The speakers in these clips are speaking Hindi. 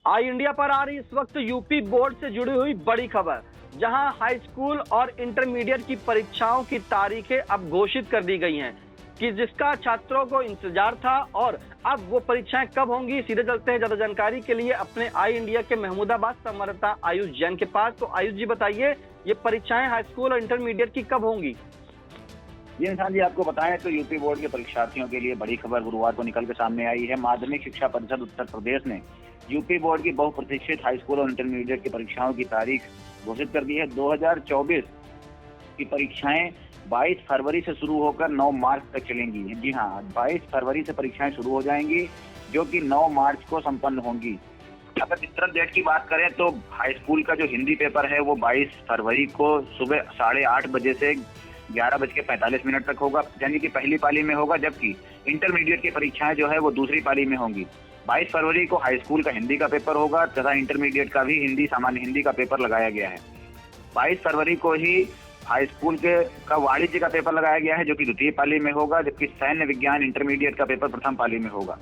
आई इंडिया पर आ रही इस वक्त यूपी बोर्ड से जुड़ी हुई बड़ी खबर, जहां हाई स्कूल और इंटरमीडिएट की परीक्षाओं की तारीखें अब घोषित कर दी गई हैं कि जिसका छात्रों को इंतजार था। और अब वो परीक्षाएं कब होंगी, सीधे चलते हैं ज्यादा जानकारी के लिए अपने आई इंडिया के महमूदाबाद संवाददाता आयुष जैन के पास। तो आयुष जी बताइए, ये परीक्षाएं हाई स्कूल और इंटरमीडिएट की कब होंगी? जी निशान जी, आपको बताएं तो यूपी बोर्ड के परीक्षार्थियों के लिए बड़ी खबर गुरुवार को निकल के सामने आई है। माध्यमिक शिक्षा परिषद उत्तर प्रदेश ने यूपी बोर्ड की बहुप्रतीक्षित हाई स्कूल और इंटरमीडिएट की परीक्षाओं की तारीख घोषित कर दी है। 2024 की परीक्षाएं 22 फरवरी से शुरू होकर 9 मार्च तक चलेंगी। जी हाँ, 22 फरवरी से परीक्षाएं शुरू हो जाएंगी, जो कि 9 मार्च को संपन्न होंगी। अगर विस्तृत डेट की बात करें तो हाई स्कूल का जो हिंदी पेपर है वो 22 फरवरी को सुबह 8:30 बजे से 11:45 तक होगा, यानी कि पहली पाली में होगा, जबकि इंटरमीडिएट की परीक्षाएं जो है वो दूसरी पाली में होंगी। 22 फरवरी को हाई स्कूल का हिंदी का पेपर होगा तथा इंटरमीडिएट का भी सामान्य हिंदी का पेपर लगाया गया है। 22 फरवरी को ही हाई स्कूल का वाणिज्य का पेपर लगाया गया है, जो कि द्वितीय पाली में होगा, जबकि सैन्य विज्ञान इंटरमीडिएट का पेपर प्रथम पाली में होगा।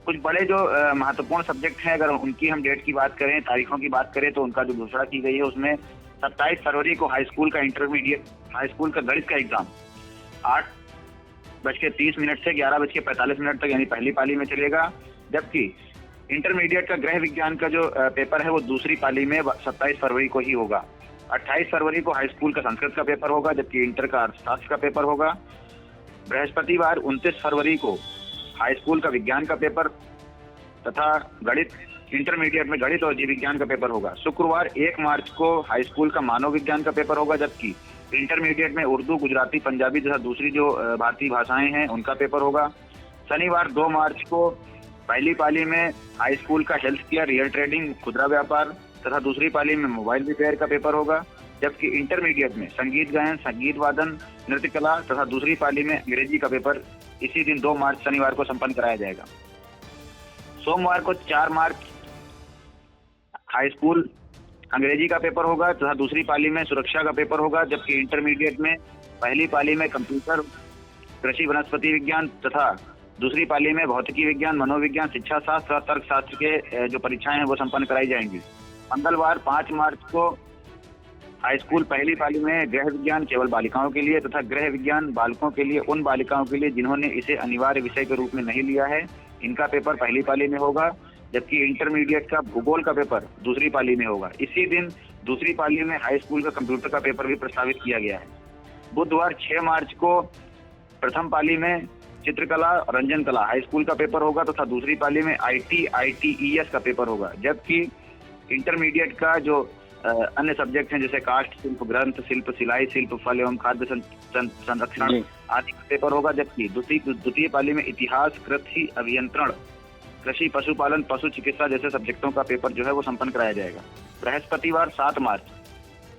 कुछ बड़े जो महत्वपूर्ण सब्जेक्ट हैं, अगर उनकी हम डेट की बात करें, तारीखों की बात करें, तो उनका जो घोषणा की गई है उसमें 27 फरवरी को हाई स्कूल का गणित का एग्जाम 8:30 से 11:45 तक यानी पहली पाली में चलेगा, जबकि इंटरमीडिएट का गृह विज्ञान का जो पेपर है वो दूसरी पाली में 27 फरवरी को ही होगा। 28 फरवरी को हाई स्कूल का संस्कृत का पेपर होगा, जबकि इंटर का अर्थशास्त्र का पेपर होगा। बृहस्पतिवार 29 फरवरी को हाई स्कूल का विज्ञान का पेपर तथा इंटरमीडिएट में गणित और जीव विज्ञान का पेपर होगा। शुक्रवार 1 मार्च को हाई स्कूल का मानव विज्ञान का पेपर होगा, जबकि इंटरमीडिएट में उर्दू, गुजराती, पंजाबी तथा दूसरी जो भारतीय भाषाएं हैं उनका पेपर होगा। शनिवार 2 मार्च को पहली पाली में हाई स्कूल का हेल्थ केयर, रियल ट्रेडिंग, खुदरा व्यापार तथा दूसरी पाली में मोबाइल रिपेयर का पेपर होगा, जबकि इंटरमीडिएट में संगीत गायन, संगीत वादन, नृत्य कला तथा दूसरी पाली में अंग्रेजी का पेपर इसी दिन 2 मार्च शनिवार को संपन्न कराया जाएगा। सोमवार को 4 मार्च हाई स्कूल अंग्रेजी का पेपर होगा तथा दूसरी पाली में सुरक्षा का पेपर होगा, जबकि इंटरमीडिएट में पहली पाली में कंप्यूटर, कृषि, वनस्पति विज्ञान तथा दूसरी पाली में भौतिकी विज्ञान, मनोविज्ञान, शिक्षा शास्त्र और तर्कशास्त्र के जो परीक्षाएं हैं वो संपन्न कराई जाएंगी। मंगलवार 5 मार्च को हाई स्कूल पहली पाली में गृह विज्ञान केवल बालिकाओं के लिए तथा गृह विज्ञान बालकों के लिए उन बालिकाओं के लिए जिन्होंने इसे अनिवार्य विषय के रूप में नहीं लिया है, इनका पेपर पहली पाली में होगा, जबकि इंटरमीडिएट का भूगोल का पेपर दूसरी पाली में होगा। इसी दिन दूसरी पाली में हाई स्कूल का कंप्यूटर का पेपर भी प्रस्तावित किया गया है। बुधवार 6 मार्च को प्रथम पाली में चित्रकला, रंजन कला हाई स्कूल का पेपर होगा तथा दूसरी पाली में ITES का पेपर होगा, जबकि इंटरमीडिएट का जो अन्य सब्जेक्ट हैं जैसे काष्ठ शिल्प, ग्रंथ शिल्प, सिलाई शिल्प, फल एवं खाद्य संरक्षण आदि का पेपर होगा, जबकि द्वितीय पाली में इतिहास, कृषि अभियंत्रण, कृषि, पशुपालन, पशु चिकित्सा जैसे सब्जेक्टों का पेपर जो है वो संपन्न कराया जाएगा। बृहस्पतिवार 7 मार्च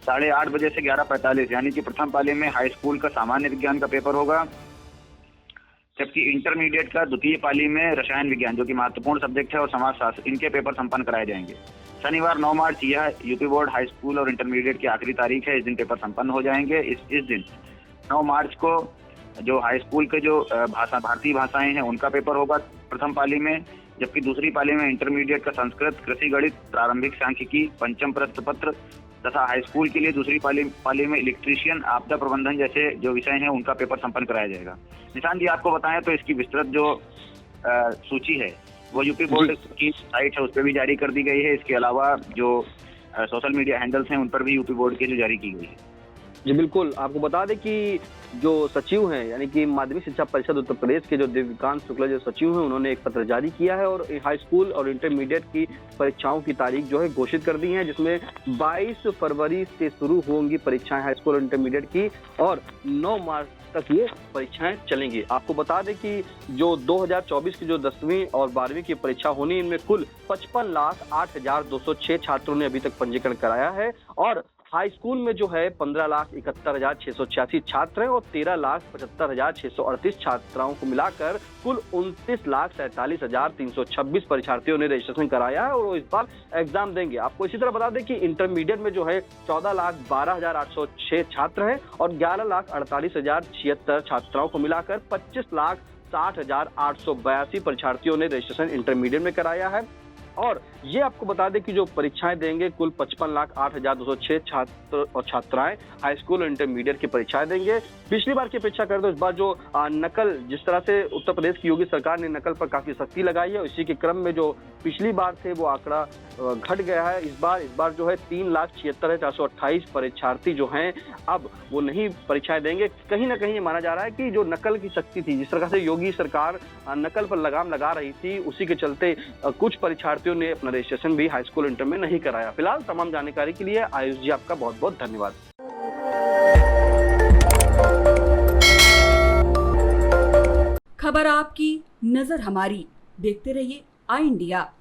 8:30 बजे से 11:45 यानी कि प्रथम पाली में हाई स्कूल का सामान्य विज्ञान का पेपर होगा, जबकि इंटरमीडिएट का द्वितीय पाली में रसायन विज्ञान, जो कि महत्वपूर्ण सब्जेक्ट है, और समाजशास्त्र, इनके पेपर संपन्न कराए जाएंगे। शनिवार 9 मार्च यह यूपी बोर्ड हाई स्कूल और इंटरमीडिएट की आखिरी तारीख है, इस दिन पेपर संपन्न हो जाएंगे। इस दिन 9 मार्च को जो हाई स्कूल के जो भारतीय भाषाएं हैं उनका पेपर होगा प्रथम पाली में, जबकि दूसरी पाली में इंटरमीडिएट का संस्कृत, कृषि, गणित, प्रारंभिक सांख्यिकी, पंचम प्रश्न पत्र तथा हाई स्कूल के लिए दूसरी पाली में इलेक्ट्रीशियन, आपदा प्रबंधन जैसे जो विषय हैं उनका पेपर संपन्न कराया जाएगा। निशान जी, आपको बताएं तो इसकी विस्तृत जो सूची है वो यूपी बोर्ड की साइट है उस पर भी जारी कर दी गई है। इसके अलावा जो सोशल मीडिया हैंडल्स हैं उन पर भी यूपी बोर्ड की जो जारी की गई है। जी बिल्कुल, आपको बता दें कि जो सचिव हैं, यानी कि माध्यमिक शिक्षा परिषद उत्तर प्रदेश के जो देविकांत शुक्ला जो सचिव हैं, उन्होंने एक पत्र जारी किया है और हाई स्कूल और इंटरमीडिएट की परीक्षाओं की तारीख जो है घोषित कर दी है, जिसमें 22 फरवरी से शुरू होंगी परीक्षाएं हाई स्कूल और इंटरमीडिएट की और 9 मार्च तक ये परीक्षाएं चलेंगी। आपको बता दें कि जो 2024 की जो 10वीं और 12वीं की परीक्षा होनी, इनमें कुल 55,08,206 छात्रों ने अभी तक पंजीकरण कराया है और हाई स्कूल में जो है 15,71,686 छात्र हैं और 13,75,638 छात्राओं को मिलाकर कुल 29,47,326 परीक्षार्थियों ने रजिस्ट्रेशन कराया है और वो इस बार एग्जाम देंगे। आपको इसी तरह बता दें कि इंटरमीडिएट में जो है 14,12,806 छात्र हैं और 11,48,076 छात्राओं को मिलाकर 25,60,882 परीक्षार्थियों ने रजिस्ट्रेशन इंटरमीडिएट में कराया है। और ये आपको बता दें कि जो परीक्षाएं देंगे कुल 55,08,206 छात्र और छात्राएं हाई स्कूल और इंटरमीडिएट की परीक्षाएं देंगे। पिछली बार की अपेक्षा करें तो इस बार जो नकल, जिस तरह से उत्तर प्रदेश की योगी सरकार ने नकल पर काफी सख्ती लगाई है, इसी के क्रम में जो पिछली बार थे वो आंकड़ा घट गया है। इस बार जो है 3,76,428 परीक्षार्थी जो हैं अब वो नहीं परीक्षाएं देंगे। कहीं ना कहीं ये माना जा रहा है कि जो नकल की सख्ती थी, जिस तरह से योगी सरकार नकल पर लगाम लगा रही थी, उसी के चलते कुछ परीक्षार्थियों ने अपना रजिस्ट्रेशन भी हाई स्कूल इंटर में नहीं कराया। फिलहाल तमाम जानकारी के लिए आयुष जी आपका बहुत बहुत धन्यवाद। खबर आपकी, नजर हमारी। देखते रहिए आई इंडिया।